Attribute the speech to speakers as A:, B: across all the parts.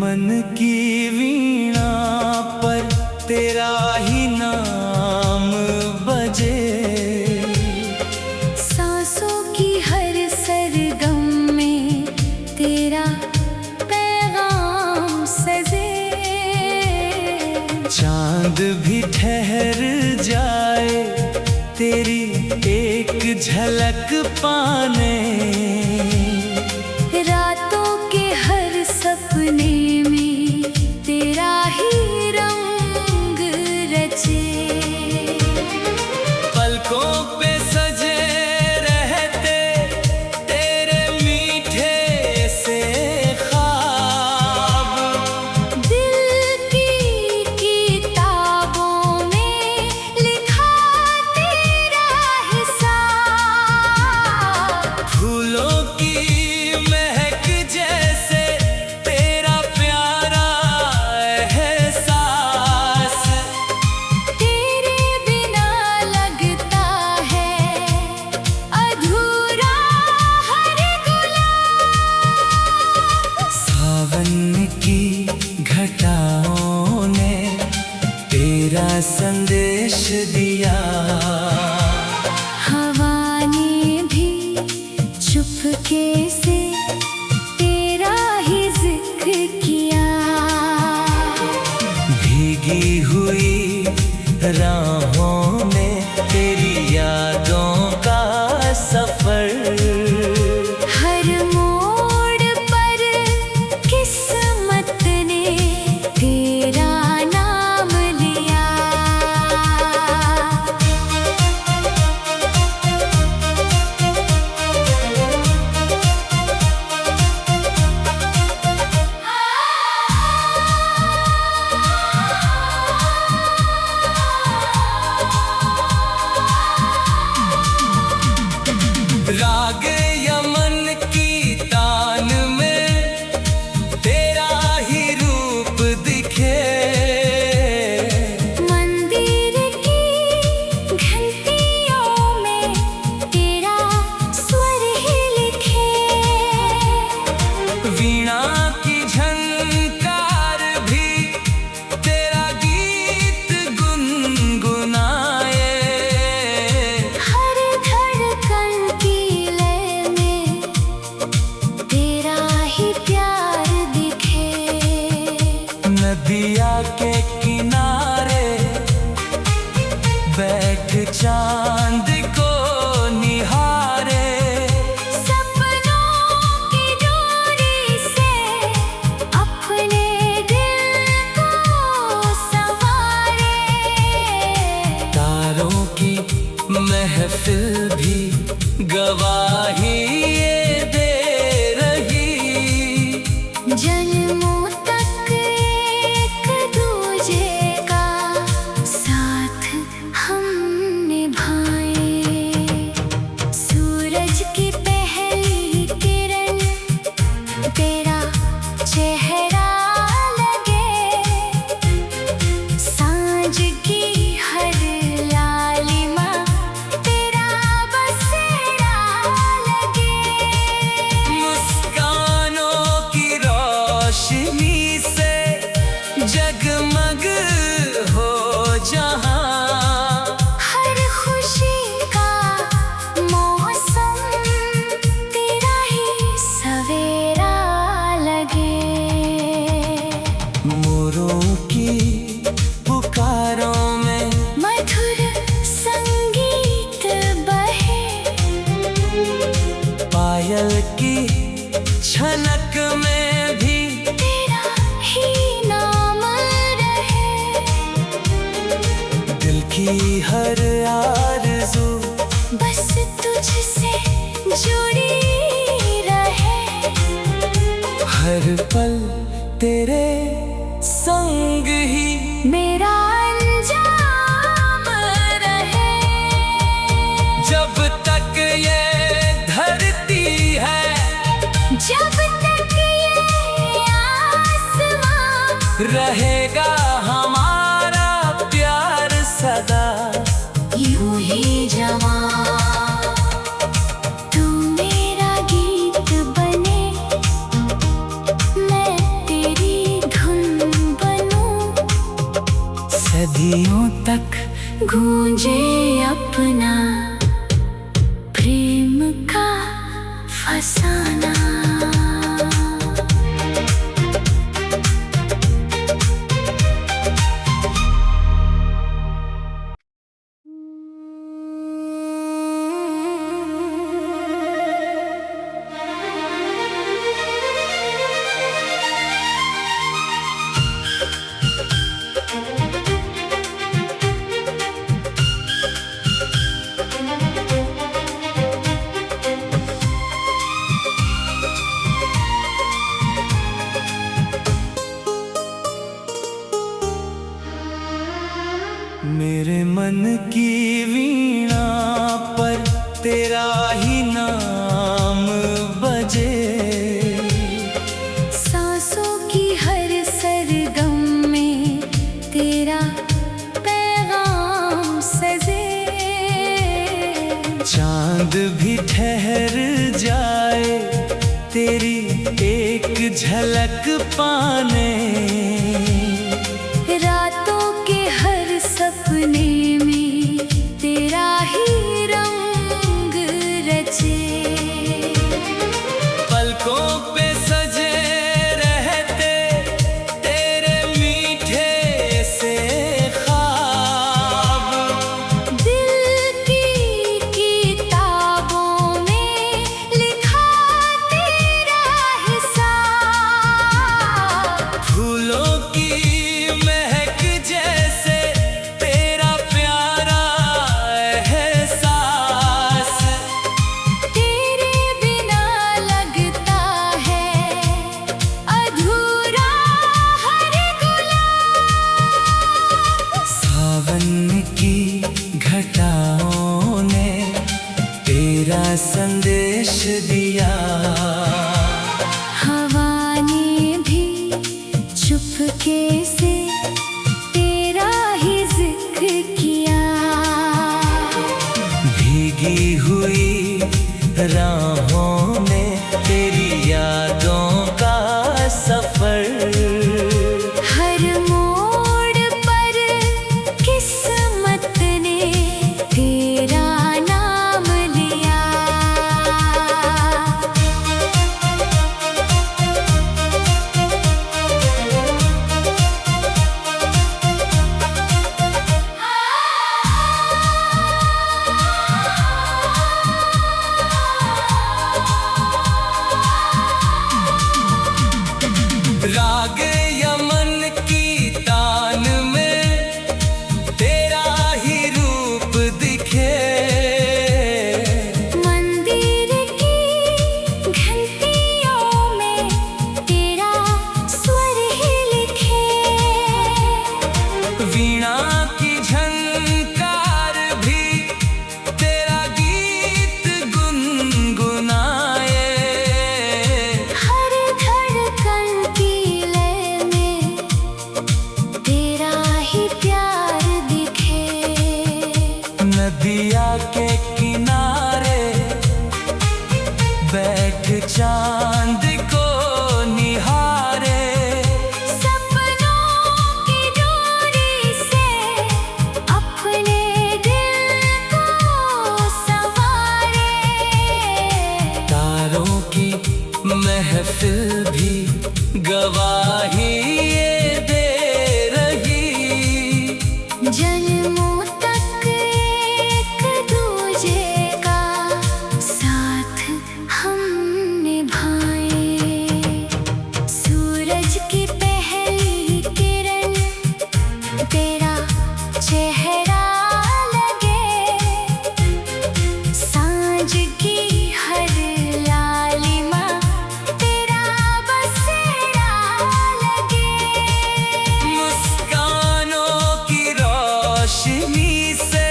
A: मन की वीणा पर तेरा ही नाम बजे,
B: सांसों की हर सरगम में तेरा पैगाम सजे।
A: चांद भी ठहर जाए तेरी एक झलक पाने,
B: रातों के हर सपने में तेरा ही रंग रचे।
A: पलकों पे सजे रहते तेरे मीठे से ख्वाब,
B: दिल की किताबों में लिखा तेरा हिसाब।
A: फूलों की महक जैसे तेरा प्यारा एहसास,
B: तेरे बिना लगता है अधूरा हर गुलाब।
A: सावन की घटाओं ने तेरा संदेश दिया,
B: हवा ने भी चुपके से तेरा ही जिक्र किया।
A: भीगी हुई राहों में तेरी यादों का सफर,
B: हर मोड़ पर किस्मत ने तेरा नाम लिया।
A: राग यमन की तान में तेरा ही रूप दिखे,
B: मंदिर की घंटियों में तेरा स्वर ही लिखे।
A: वीणा की झनकार भी तेरा गीत गुनगुनाए,
B: हर धड़कन की लय में तेरा ही प्यार दिखे।
A: नदिया के किनारे बैठ चांद को निहारे,
B: सपनों की डोरी से अपने दिल को संवारे।
A: तारों की महफिल भी गवाही ये दे रही,
B: जन्मों तक एक दूजे का साथ हम निभाए। सूरज की पहली किरण तेरा चेहरा लगे, सांझ की हर लालिमा तेरा बसेरा लगे।
A: मुस्कानों की रोशनी से जगमग हो जहां,
B: हर खुशी का मौसम तेरा ही सवेरा लगे।
A: मोरों की पुकारों में
B: मधुर संगीत बहे,
A: पायल की छनक में भी
B: तेरा ही नाम रहे।
A: दिल की हर आरज़ू
B: बस तुझसे जुड़ी रहे,
A: हर पल तेरे संग ही
B: मेरा अंजाम रहे।
A: जब तक ये धरती है,
B: जब तक ये आसमां
A: रहेगा हमारा प्यार सदा।
B: यूं ही जवां तू मेरा गीत बने, मैं तेरी गूंजे अपना प्रेम का फसाना।
A: मेरे मन की वीणा पर तेरा ही नाम बजे,
B: सांसों की हर सरगम में तेरा पैगाम सजे।
A: चांद भी ठहर जाए तेरी एक झलक पाने,
B: रातों के हर सपने में तेरा ही रंग रचे।
A: पलकों पे सजे रहते तेरे मीठे से ख्वाब,
B: दिल की किताबों में लिखा तेरा हिसाब।
A: फूलों की महक जैसे तेरा प्यारा एहसास,
B: तेरे बिना लगता है अधूरा हर गुलाब।
A: सावन की घटाओं ने तेरा संदेश दिया,
B: हवा ने भी चुपके से तेरा ही जिक्र किया।
A: भीगी हुई राहों में तेरी यादों का सफर,
B: हर मोड़ पर किस्मत ने तेरा नाम लिया।
A: राग यमन की तान में तेरा ही रूप दिखे,
B: मंदिर की घंटियों में तेरा स्वर ही लिखे।
A: वीणा की झनकार भी तेरा गीत गुनगुनाए,
B: हर धड़कन की लय में तेरा ही प्यार दिखे।
A: नदिया के किनारे बैठ चांद को निहारे,
B: सपनों की डोरी से अपने दिल को संवारे।
A: तारों की महफिल भी गवाही ये दे रही,
B: जन्मों तक एक दूजे का साथ हम निभाए। सूरज की पहली किरण तेरा चेहरा लगे, सांझ की हर लालिमा तेरा बसेरा लगे।
A: मुस्कानों की रोशनी से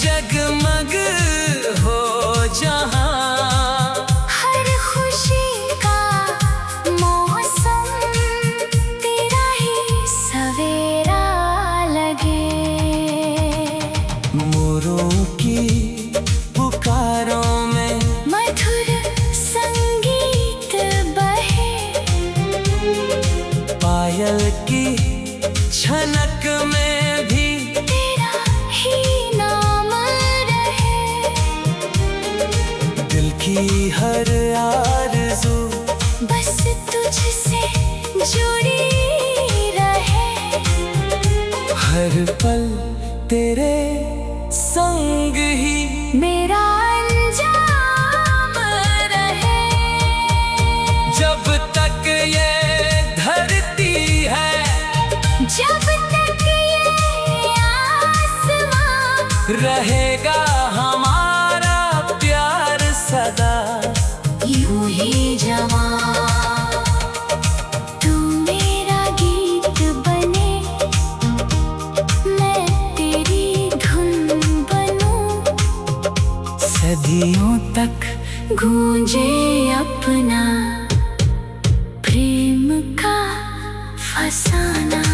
A: जगमग हो जहां,
B: हर खुशी का मौसम तेरा ही सवेरा लगे।
A: मोरों की पुकारों में
B: मधुर संगीत बहे,
A: पायल की छनक में भी
B: तेरा
A: हर पल तेरे संग ही
B: मेरा अंजाम रहे।
A: जब तक ये धरती है,
B: जब तक ये आसमां
A: रहेगा हमारा प्यार सदा।
B: यूं ही जवां तू मेरा गीत बने, मैं तेरी धुन बनूं।
A: सदियों तक
B: गूंजे अपना प्रेम का फसाना।